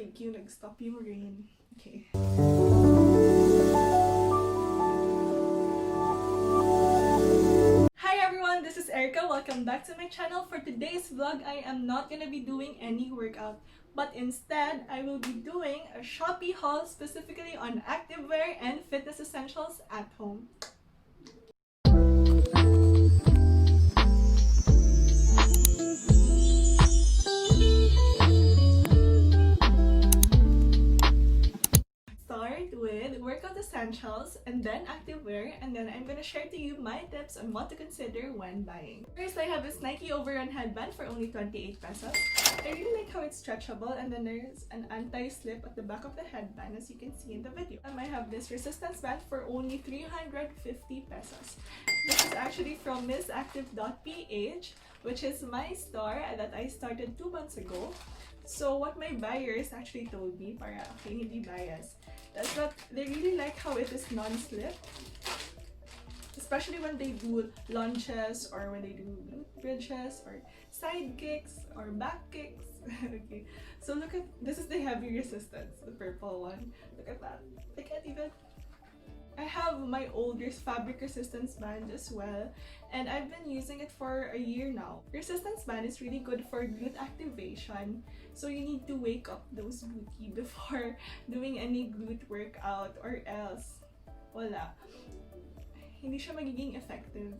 Thank you, nag-stop yung rain. Okay. Hi everyone, this is Ericka. Welcome back to my channel. For today's vlog, I am not gonna be doing any workout, but instead, I will be doing a Shopee haul specifically on activewear and fitness essentials at home. Start with workout essentials and then activewear, and then I'm gonna share to you my tips on what to consider when buying. First, I have this Nike Overrun headband for only 28 pesos. I really like how it's stretchable, and then there's an anti-slip at the back of the headband as you can see in the video. I have this resistance band for only 350 pesos. This is actually from Active.ph, which is my store that I started 2 months ago. So what my buyers actually told me, para okay, hindi bias, that's that they really like how it is non-slip, especially when they do lunges or when they do bridges or side kicks or back kicks. Okay, so look at this is the heavy resistance, the purple one. Look at that. I can't even. I have my older fabric resistance band as well, and I've been using it for a year now. Resistance band is really good for glute activation, so you need to wake up those glute before doing any glute workout, or else wala, hindi siya magiging effective.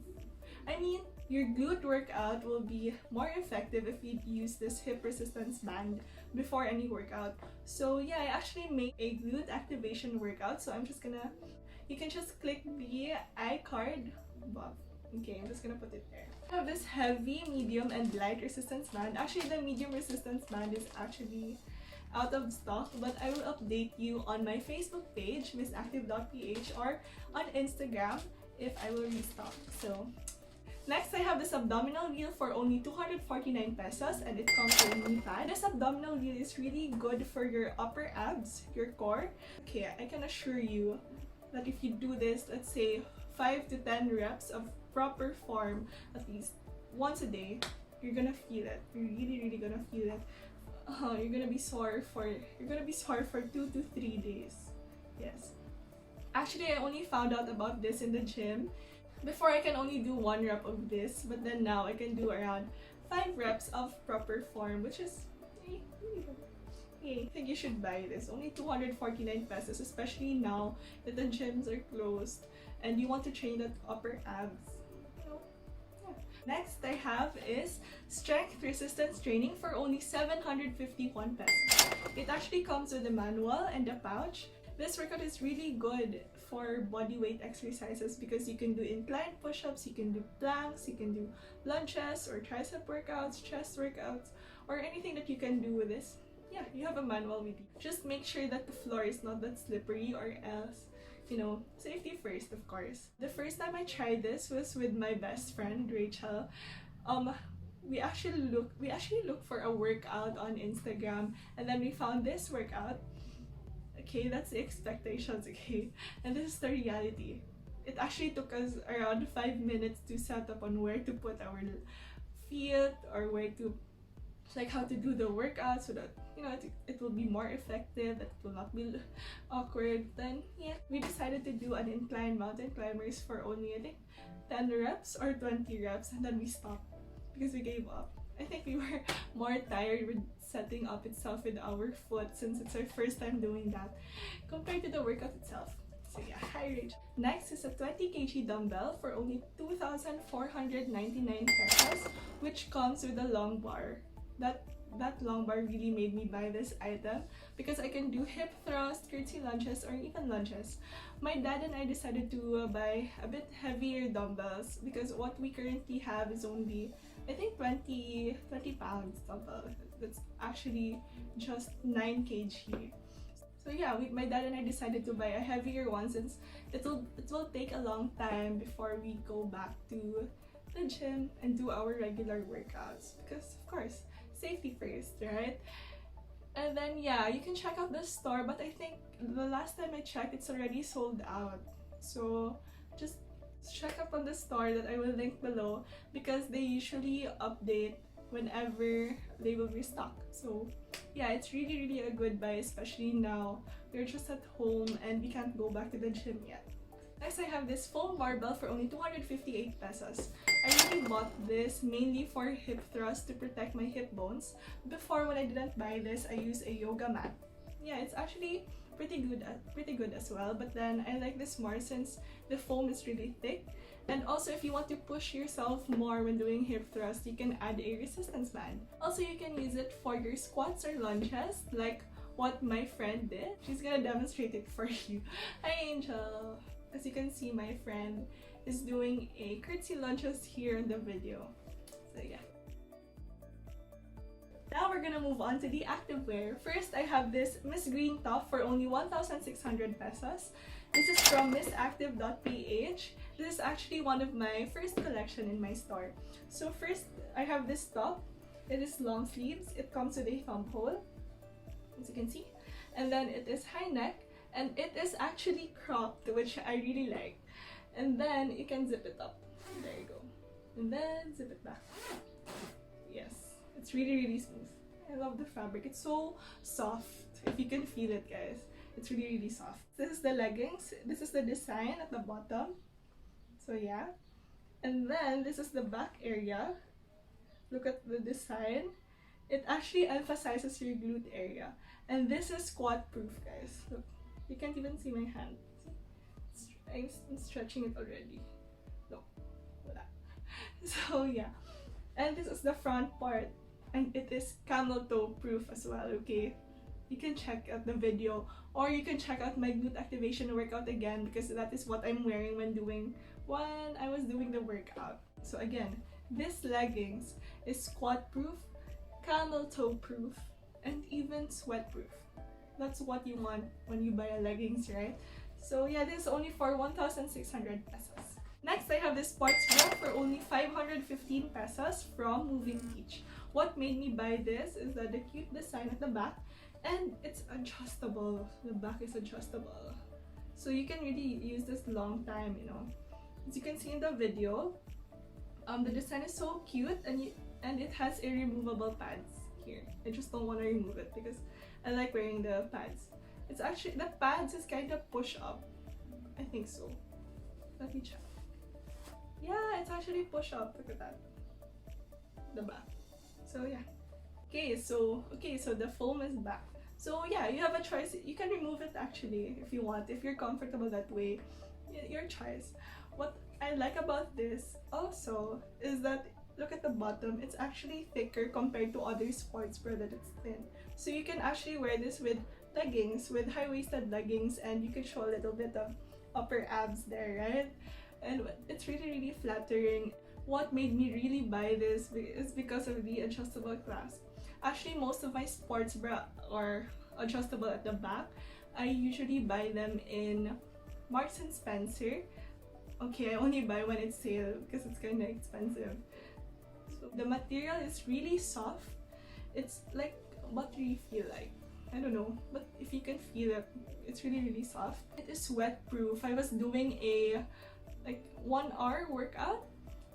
I mean, your glute workout will be more effective if you use this hip resistance band before any workout. So yeah, I actually made a glute activation workout, so I'm just gonna, you can just click the iCard above. Okay, I'm just gonna put it there. I have this heavy, medium, and light resistance band. Actually, the medium resistance band is actually out of stock, but I will update you on my Facebook page, Active.ph, or on Instagram if I will restock. So next, I have this abdominal wheel for only 249 pesos, and it comes with a knee pad. This abdominal wheel is really good for your upper abs, your core. Okay, I can assure you that if you do this, let's say 5 to 10 reps of proper form at least once a day, you're gonna feel it. You're really gonna feel it. You're gonna be sore for 2 to 3 days. Yes. Actually, I only found out about this in the gym. Before, I can only do 1 rep of this, but then now I can do around 5 reps of proper form, which is really good. I think you should buy this. Only 249 pesos, especially now that the gyms are closed and you want to train that upper abs. You know? Yeah. Next I have is strength resistance training for only 751 pesos. It actually comes with a manual and a pouch. This workout is really good for body weight exercises because you can do incline push-ups, you can do planks, you can do lunges or tricep workouts, chest workouts, or anything that you can do with this. Yeah, you have a manual with you. Just make sure that the floor is not that slippery, or else, you know, safety first, of course. The first time I tried this was with my best friend, Rachel. We actually looked for a workout on Instagram, and then we found this workout. Okay, that's the expectations, okay? And this is the reality. It actually took us around 5 minutes to set up on where to put our feet, or where to, like, how to do the workout so that, you know, it will be more effective, that it will not be awkward. Then yeah, we decided to do an incline mountain climbers for only, I think, 10 reps or 20 reps, and then we stopped because we gave up. I think we were more tired with setting up itself with our foot, since it's our first time doing that compared to the workout itself. So yeah, hi Rach. Next is a 20 kg dumbbell for only 2,499 pesos, which comes with a long bar. That long bar really made me buy this item because I can do hip thrusts, curtsy lunges, or even lunges. My dad and I decided to buy a bit heavier dumbbells because what we currently have is only, I think, 20 pounds dumbbell. That's actually just 9 kg. So yeah, my dad and I decided to buy a heavier one since it will take a long time before we go back to the gym and do our regular workouts, because of course, safety first, right? And then yeah, you can check out the store, but I think the last time I checked, it's already sold out. So just check up on the store that I will link below, because they usually update whenever they will restock. So yeah, it's really a good buy, especially now we're just at home and we can't go back to the gym yet. Next, I have this foam barbell for only 258 pesos. I really bought this mainly for hip thrust to protect my hip bones. Before, when I didn't buy this, I used a yoga mat. Yeah, it's actually pretty good as well, but then I like this more since the foam is really thick. And also, if you want to push yourself more when doing hip thrust, you can add a resistance band. Also, you can use it for your squats or lunges, like what my friend did. She's gonna demonstrate it for you. Hi, Angel! As you can see, my friend is doing a curtsy lunges here in the video. So yeah. Now we're gonna move on to the activewear. First, I have this Miss Green top for only 1,600 pesos. This is from missactive.ph. This is actually one of my first collection in my store. So first, I have this top. It is long sleeves. It comes with a thumb hole, as you can see. And then it is high neck. And it is actually cropped, which I really like. And then you can zip it up. There you go. And then zip it back. Yes. It's really smooth. I love the fabric. It's so soft. If you can feel it, guys. It's really soft. This is the leggings. This is the design at the bottom. So yeah. And then this is the back area. Look at the design. It actually emphasizes your glute area. And this is squat proof, guys. Look. You can't even see my hand. See? I'm stretching it already. No. Wala. So yeah. And this is the front part. And it is camel toe proof as well, okay? You can check out the video, or you can check out my glute activation workout again, because that is what I'm wearing when I was doing the workout. So again, this leggings is squat proof, camel toe proof, and even sweat proof. That's what you want when you buy a leggings, right? So yeah, this is only for 1,600 pesos. Next, I have this sports bra for only 515 pesos from Moving Beach. What made me buy this is that the cute design at the back, and it's adjustable. The back is adjustable. So you can really use this long time, you know. As you can see in the video, the design is so cute, and it has a removable pads here. I just don't want to remove it because I like wearing the pads. It's actually, the pads is kind of push up. I think so. Let me check. Yeah, it's actually push up. Look at that. The back. So yeah. Okay, so the foam is back. So yeah, you have a choice. You can remove it actually if you want. If you're comfortable that way, your choice. What I like about this also is that, look at the bottom, it's actually thicker compared to other sports bra that it's thin. So you can actually wear this with leggings, with high-waisted leggings, and you can show a little bit of upper abs there, right? And it's really flattering. What made me really buy this is because of the adjustable clasp. Actually, most of my sports bra are adjustable at the back. I usually buy them in Marks and Spencer. Okay, I only buy when it's sale because it's kind of expensive. So the material is really soft. It's like buttery feel like. I don't know, but if you can feel it, it's really soft. It is sweat proof. I was doing a 1 hour workout,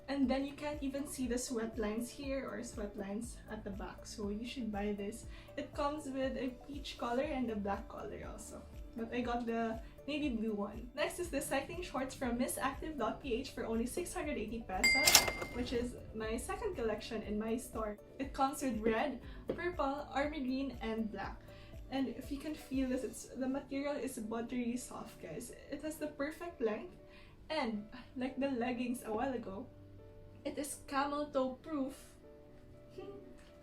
and then you can't even see the sweat lines here or sweat lines at the back. So you should buy this. It comes with a peach color and a black color also, but I got the navy blue one. Next is the cycling shorts from missactive.ph for only 680 pesos, which is my second collection in my store. It comes with red, purple, army green, and black. And if you can feel this, the material is buttery soft, guys. It has the perfect length, and like the leggings a while ago, it is camel toe proof. Look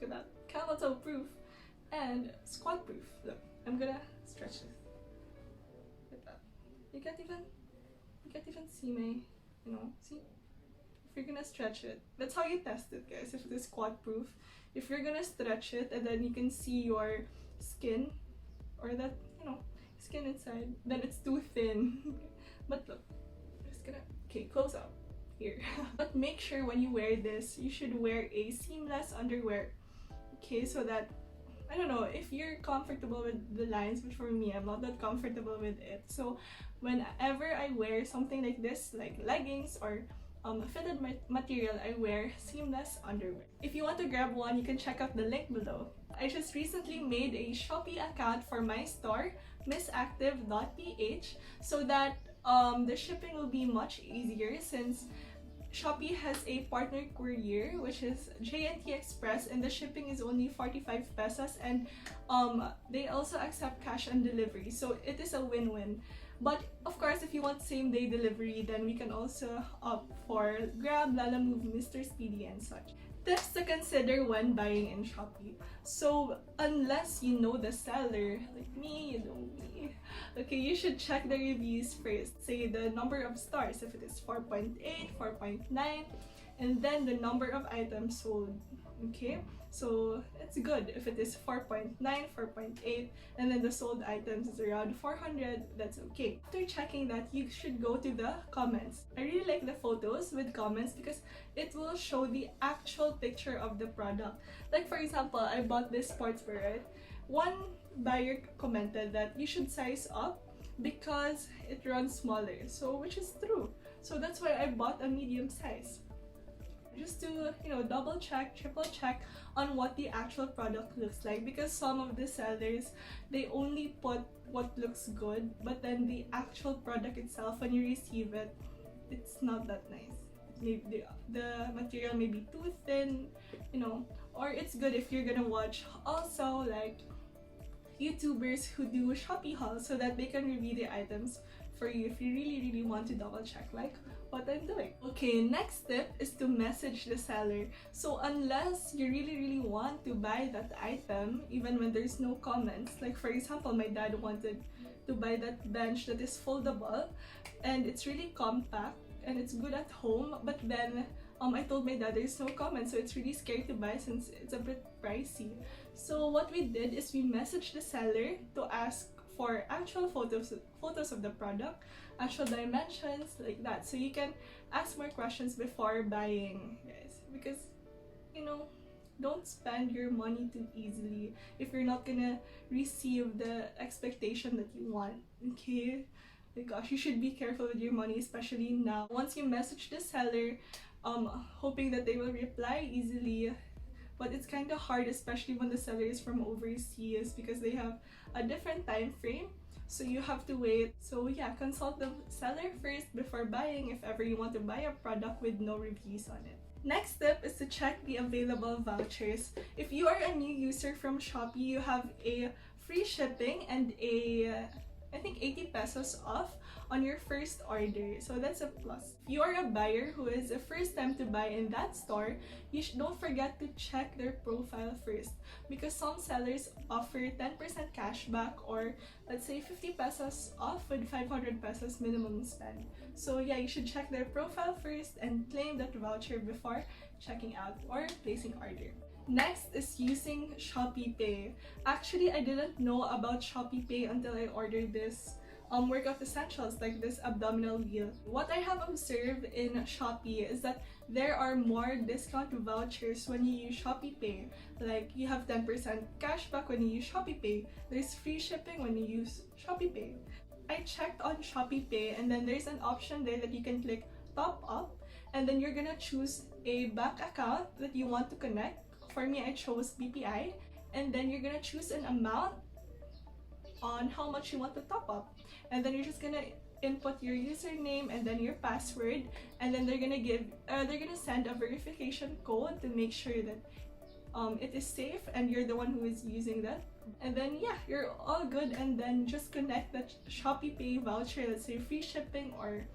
at that, camel toe proof and squat proof. Look, I'm gonna stretch this. Look at that. You can't even see my, see? If you're gonna stretch it, that's how you test it, guys. If it is squat proof, if you're gonna stretch it and then you can see your skin, or that, skin inside, then it's too thin. But look, I'm just gonna, close up here. But make sure when you wear this, you should wear a seamless underwear, so that, I don't know, if you're comfortable with the lines, but for me, I'm not that comfortable with it. So whenever I wear something like this, like leggings or fitted material, I wear seamless underwear. If you want to grab one, you can check out the link below. I just recently made a Shopee account for my store, Activewear.business, so that the shipping will be much easier since Shopee has a partner courier, which is JNT Express, and the shipping is only 45 pesos, and they also accept cash on delivery, so it is a win-win. But of course, if you want same-day delivery, then we can also opt for Grab, Lalamove, Mr. Speedy, and such. Tips to consider when buying in Shopee. So unless you know the seller, like me, you know me, okay, you should check the reviews first. Say the number of stars, if it is 4.8, 4.9, and then the number of items sold. Okay, so it's good if it is 4.9, 4.8, and then the sold items is around 400, that's okay. After checking that, you should go to the comments. I really like the photos with comments because it will show the actual picture of the product. Like for example, I bought this sportswear, right? One buyer commented that you should size up because it runs smaller, so which is true. So that's why I bought a medium size. Just to, double check, triple check on what the actual product looks like, because some of the sellers, they only put what looks good, but then the actual product itself, when you receive it, it's not that nice. Maybe the material may be too thin, or it's good if you're gonna watch also like YouTubers who do Shopee hauls so that they can review the items for you if you really want to double check like what I'm doing. Okay, next tip is to message the seller. So unless you really want to buy that item, even when there's no comments, like for example, my dad wanted to buy that bench that is foldable and it's really compact and it's good at home, but then I told my dad there's no comments, so it's really scary to buy since it's a bit pricey. So what we did is we messaged the seller to ask for actual photos of the product, actual dimensions, like that, so you can ask more questions before buying, guys, because don't spend your money too easily if you're not gonna receive the expectation that you want. Okay, my gosh, you should be careful with your money, especially now. Once you message the seller, hoping that they will reply easily, but it's kind of hard, especially when the seller is from overseas, because they have a different time frame, so you have to wait. So yeah, consult the seller first before buying if ever you want to buy a product with no reviews on it. Next tip is to check the available vouchers. If you are a new user from Shopee, you have a free shipping and I think 80 pesos off on your first order, so that's a plus. If you are a buyer who is the first time to buy in that store, don't forget to check their profile first, because some sellers offer 10% cashback, or let's say 50 pesos off with 500 pesos minimum spend. So yeah, you should check their profile first and claim that voucher before checking out or placing order. Next is using ShopeePay. Actually, I didn't know about ShopeePay until I ordered this workout essentials, like this abdominal wheel. What I have observed in Shopee is that there are more discount vouchers when you use ShopeePay. Like you have 10% cashback when you use ShopeePay. There's free shipping when you use ShopeePay. I checked on ShopeePay, and then there's an option there that you can click top up, and then you're gonna choose a bank account that you want to connect. For me, I chose BPI, and then you're gonna choose an amount on how much you want to top up, and then you're just gonna input your username and then your password, and then they're gonna send a verification code to make sure that it is safe and you're the one who is using that. And then yeah, you're all good, and then just connect that ShopeePay voucher, let's say free shipping or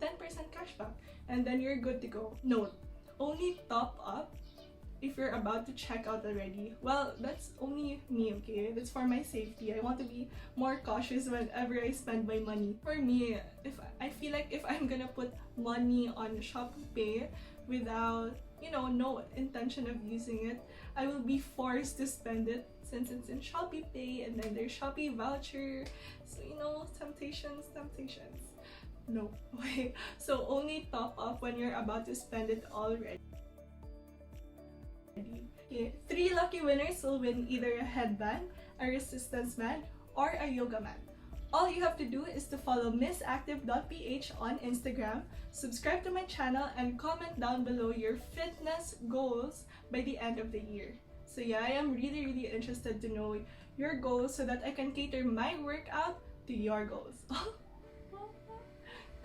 10% cashback, and then you're good to go. Note, only top up if you're about to check out already. Well, that's only me, okay? That's for my safety. I want to be more cautious whenever I spend my money. For me, I feel like if I'm gonna put money on ShopeePay without, no intention of using it, I will be forced to spend it since it's in ShopeePay, and then there's Shopee voucher. So, temptations. No way. So only top up when you're about to spend it already. Okay, 3 lucky winners will win either a headband, a resistance band, or a yoga mat. All you have to do is to follow missactive.ph on Instagram, subscribe to my channel, and comment down below your fitness goals by the end of the year. So yeah, I am really interested to know your goals so that I can cater my workout to your goals.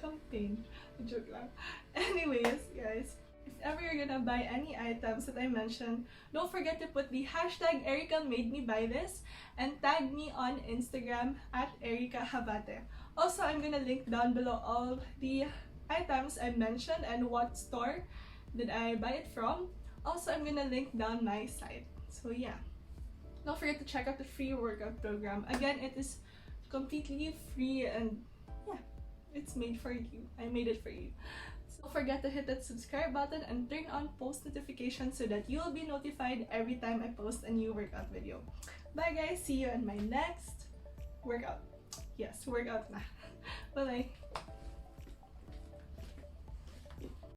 Campaign. Joke lang. Anyways, guys, if ever you're gonna buy any items that I mentioned, don't forget to put the hashtag Ericka made me buy this and tag me on Instagram at erickajavate. Also, I'm gonna link down below all the items I mentioned and what store did I buy it from. Also, I'm gonna link down my site. So yeah, don't forget to check out the free workout program. Again, it is completely free and yeah, it's made for you. I made it for you. So don't forget to hit that subscribe button and turn on post notifications so that you'll be notified every time I post a new workout video. Bye guys, see you in my next workout. Yes, workout na. Bye-bye.